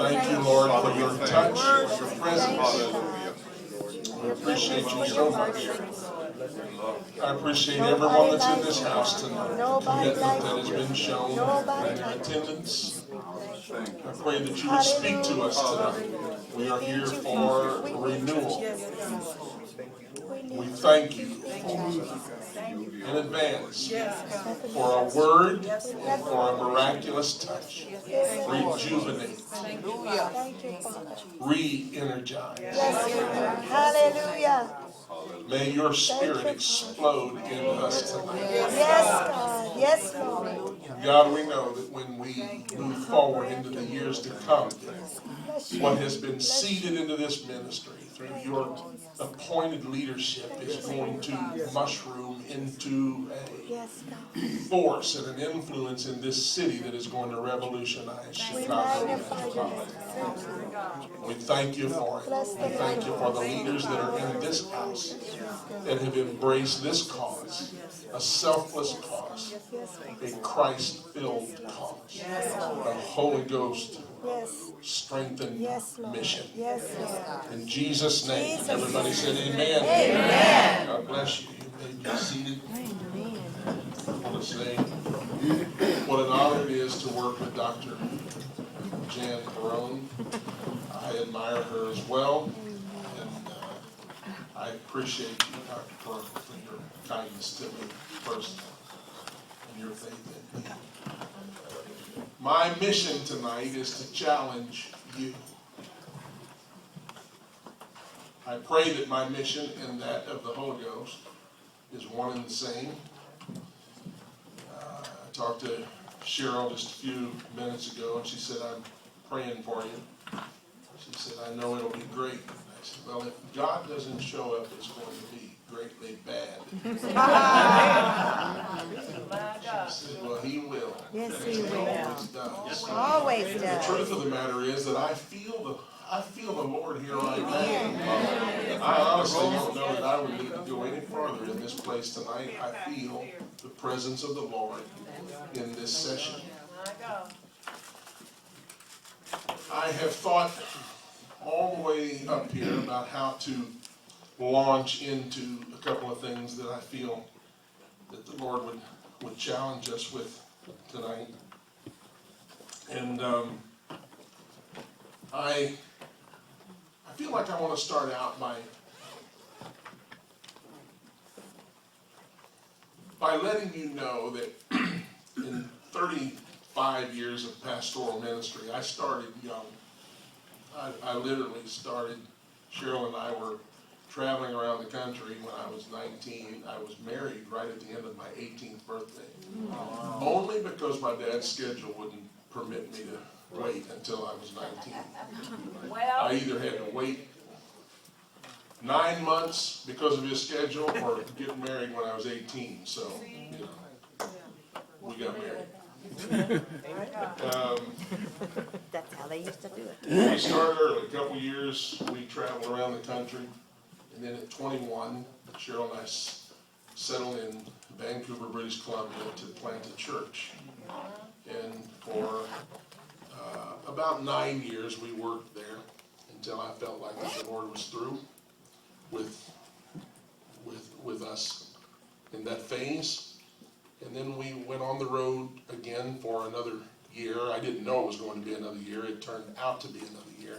Thank you, Lord, for your touch, your presence. I appreciate you so much. I appreciate everyone that's in this house tonight. The commitment that has been shown and their attendance. I pray that you would speak to us tonight. We are here for renewal. We thank you in advance for a word, for a miraculous touch. Rejuvenate, re-energize. Hallelujah. May your spirit explode in us tonight. Yes, God. Yes, Lord. God, we know that when we move forward into the years to come, what has been seeded into this ministry through your appointed leadership is going to mushroom into a force and an influence in this city that is going to revolutionize Chicago. We thank you for it. We thank you for the leaders that are in this house that have embraced this cause, a selfless cause, a Christ-filled cause, a Holy Ghost strengthened mission. In Jesus' name, everybody said amen. Amen. God bless you. You may be seated. I want to say what an honor it is to work with Dr. Jan Perone. I admire her as well, and I appreciate you, Dr. Perone, for your kindness to me personally and your faith in me. My mission tonight is to challenge you. I pray that my mission and that of the Holy Ghost is one and the same. I talked to Cheryl just a few minutes ago, and she said, I'm praying for you. She said, I know it'll be great. I said, well, if God doesn't show up, it's going to be greatly bad. She said, well, he will. Yes, he will. Always does. Always The does. truth of the matter is that I feel the Lord here right now. I honestly don't know that I would need to go any further in this place tonight. I feel the presence of the Lord in this session. I have thought all the way up here about how to launch into a couple of things that I feel that the Lord would challenge us with tonight. And I feel like I want to start out by letting you know that in 35 years of pastoral ministry, I started young. I literally started, Cheryl and I were traveling around the country when I was 19. I was married right at the end of my 18th birthday. Only because my dad's schedule wouldn't permit me to wait until I was 19. I either had to wait 9 months because of his schedule or get married when I was 18. So, you know, we got married. That's how they used to do it. We started early, a couple years, we traveled around the country, and then at 21, Cheryl and I settled in Vancouver, British Columbia to plant a church. And for about 9 years we worked there until I felt like the Lord was through with us in that phase. And then we went on the road again for another year. I didn't know it was going to be another year. It turned out to be another year.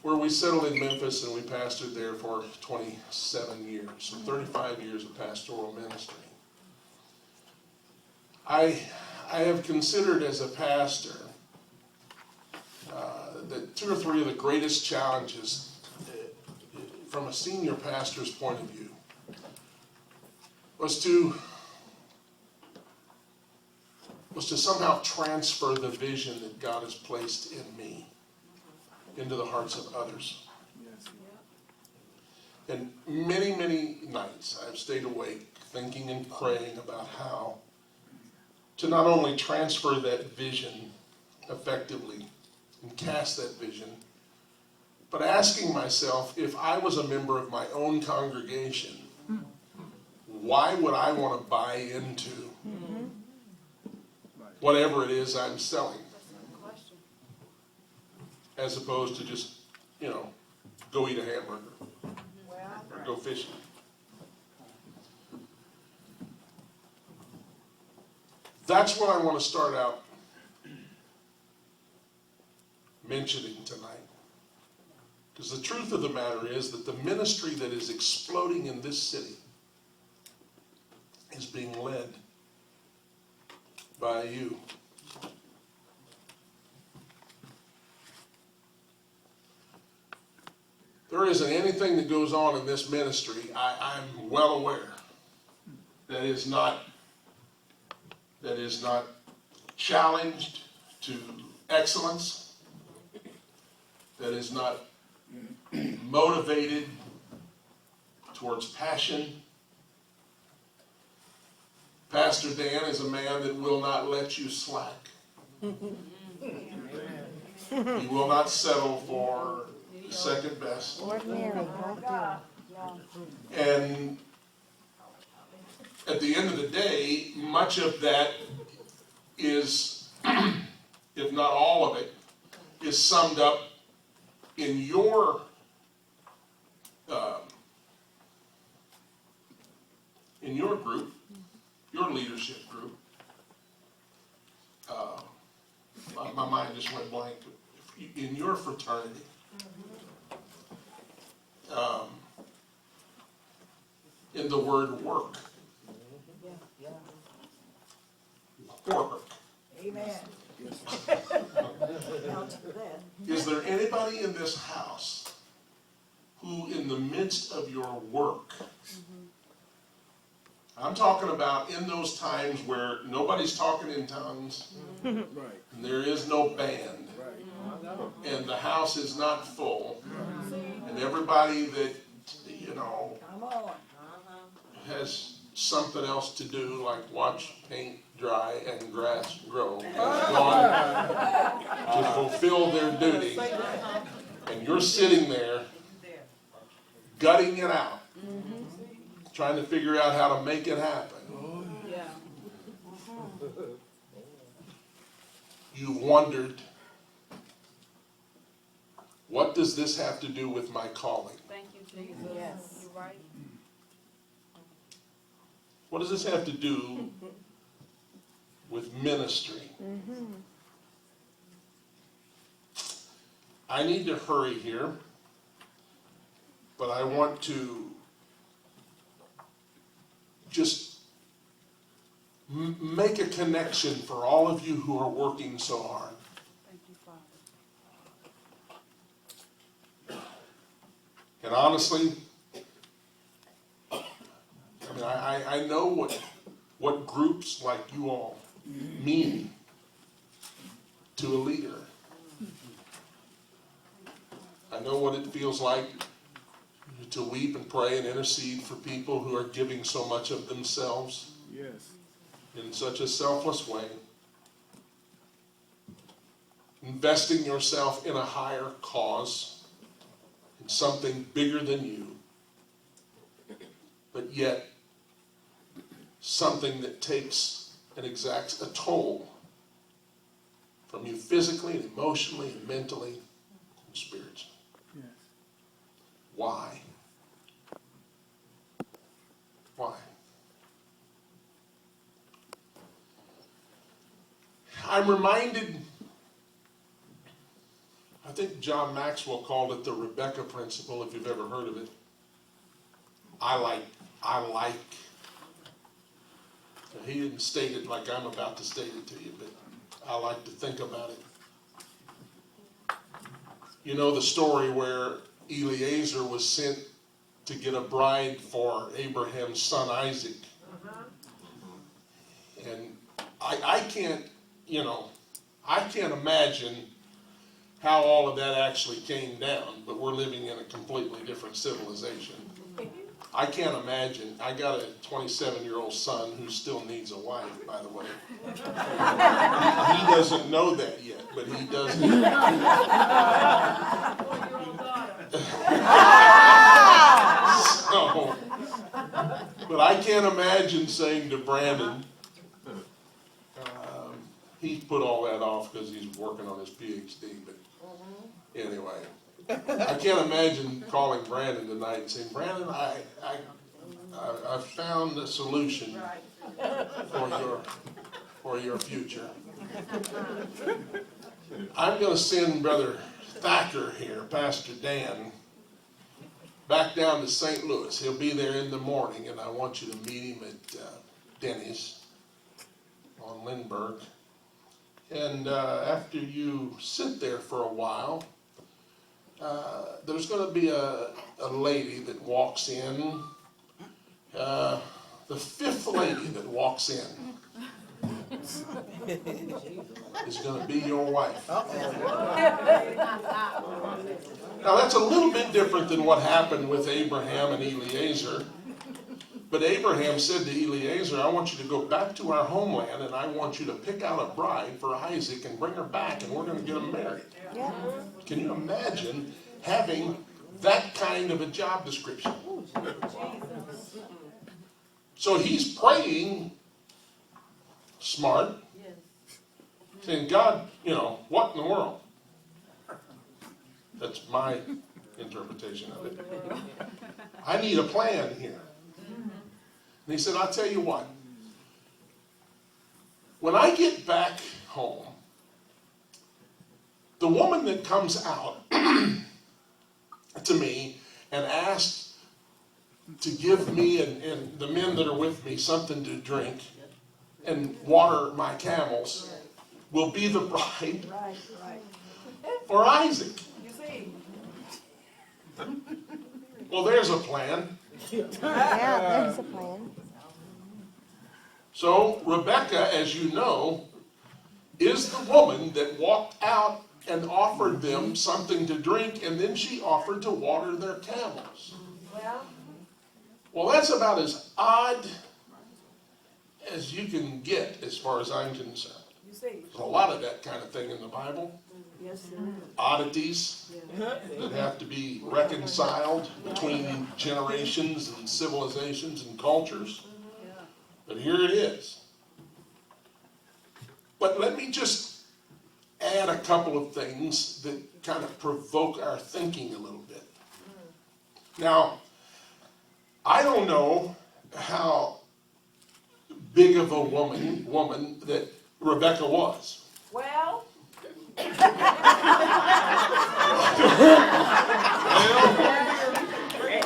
Where we settled in Memphis and we pastored there for 27 years. So 35 years of pastoral ministry. I have considered as a pastor that 2 or 3 of the greatest challenges from a senior pastor's point of view was to somehow transfer the vision that God has placed in me into the hearts of others. And many, many nights I've stayed awake thinking and praying about how to not only transfer that vision effectively and cast that vision, but asking myself, if I was a member of my own congregation, why would I want to buy into whatever it is I'm selling? as opposed to just, go eat a hamburger or go fishing. That's what I want to start out mentioning tonight. Because the truth of the matter is that the ministry that is exploding in this city is being led by you. There isn't anything that goes on in this ministry, I'm well aware, that is not challenged to excellence, that is not motivated towards passion. Pastor Dan is a man that will not let you slack. He will not settle for second best. Ordinary, won't do. And at the end of the day, much of that is, if not all of it, is summed up in your group, your leadership group. My mind just went blank. In your fraternity. In the word work. Work. Amen. Is there anybody in this house who, in the midst of your work, I'm talking about in those times where nobody's talking in tongues, and there is no band, and the house is not full, and everybody that, has something else to do, like watch paint dry and grass grow, and gone to fulfill their duty, and you're sitting there gutting it out, trying to figure out how to make it happen. You've wondered, what does this have to do with my calling? Thank you, Jesus. Yes. You're right. What does this have to do with ministry? I need to hurry here, but I want to just make a connection for all of you who are working so hard. Thank you, Father. And honestly, I know what groups like you all mean to a leader. I know what it feels like to weep and pray and intercede for people who are giving so much of themselves in such a selfless way. Investing yourself in a higher cause, in something bigger than you, but yet something that takes and exacts a toll from you physically and emotionally and mentally and spiritually. Why? Why? I'm reminded, I think John Maxwell called it the Rebecca principle, if you've ever heard of it. I like. He didn't state it like I'm about to state it to you, but I like to think about it. You know the story where Eliezer was sent to get a bride for Abraham's son Isaac. And I can't imagine how all of that actually came down, but we're living in a completely different civilization. I can't imagine. I got a 27-year-old son who still needs a wife, by the way. He doesn't know that yet, but he does. So, but I can't imagine saying to Brandon, he put all that off because he's working on his PhD, but Anyway, I can't imagine calling Brandon tonight and saying, Brandon, I found a solution for your future. I'm going to send Brother Thacker here, Pastor Dan, back down to St. Louis. He'll be there in the morning, and I want you to meet him at Denny's on Lindbergh. And after you sit there for a while, there's going to be a lady that walks in, the fifth lady that walks in is going to be your wife. Now that's a little bit different than what happened with Abraham and Eliezer. But Abraham said to Eliezer, I want you to go back to our homeland and I want you to pick out a bride for Isaac and bring her back and we're going to get them married. Yeah. Can you imagine having that kind of a job description? So he's praying smart, saying, God, what in the world? That's my interpretation of it. I need a plan here. And he said, I'll tell you what. When I get back home, the woman that comes out to me and asks to give me and the men that are with me something to drink and water my camels will be the bride for Isaac. You see? Well, there's a plan. Yeah, there's a plan. So Rebecca, as you know, is the woman that walked out and offered them something to drink, and then she offered to water their camels. Well, that's about as odd as you can get as far as I'm concerned. You see? There's a lot of that kind of thing in the Bible. Yes, sir. Oddities that have to be reconciled between generations and civilizations and cultures. But here it is. But let me just add a couple of things that kind of provoke our thinking a little bit. Now, I don't know how big of a woman that Rebecca was. Well,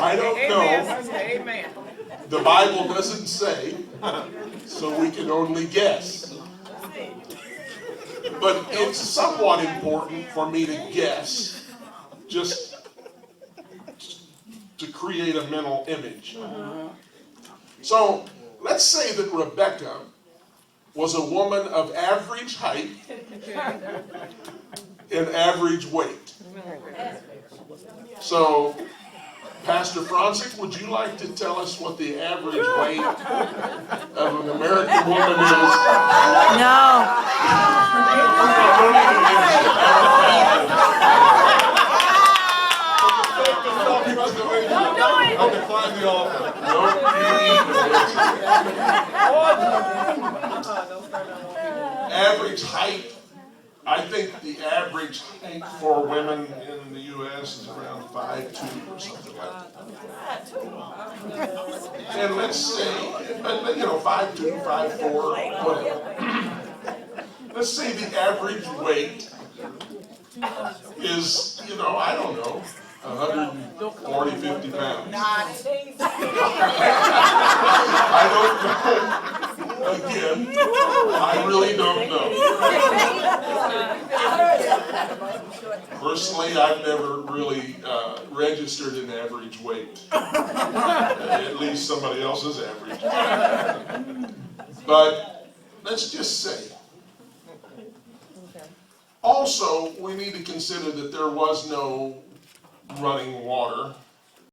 I don't know. amen. The Bible doesn't say, so we can only guess. But it's somewhat important for me to guess, just to create a mental image. So let's say that Rebecca was a woman of average height and average weight. So, Pastor Franzik, would you like to tell us what the average weight of an American woman is? No. Don't even mention it. I decline the offer. Average height. I think the average height for women in the U.S. is around 5'2" or something like that. And let's say, 5'2", 5'4", whatever. Let's say the average weight is, I don't know, 140, 50 pounds. I don't know. Again, I really don't know. Personally, I've never really registered an average weight. At least somebody else's average. But let's just say. Also, we need to consider that there was no running water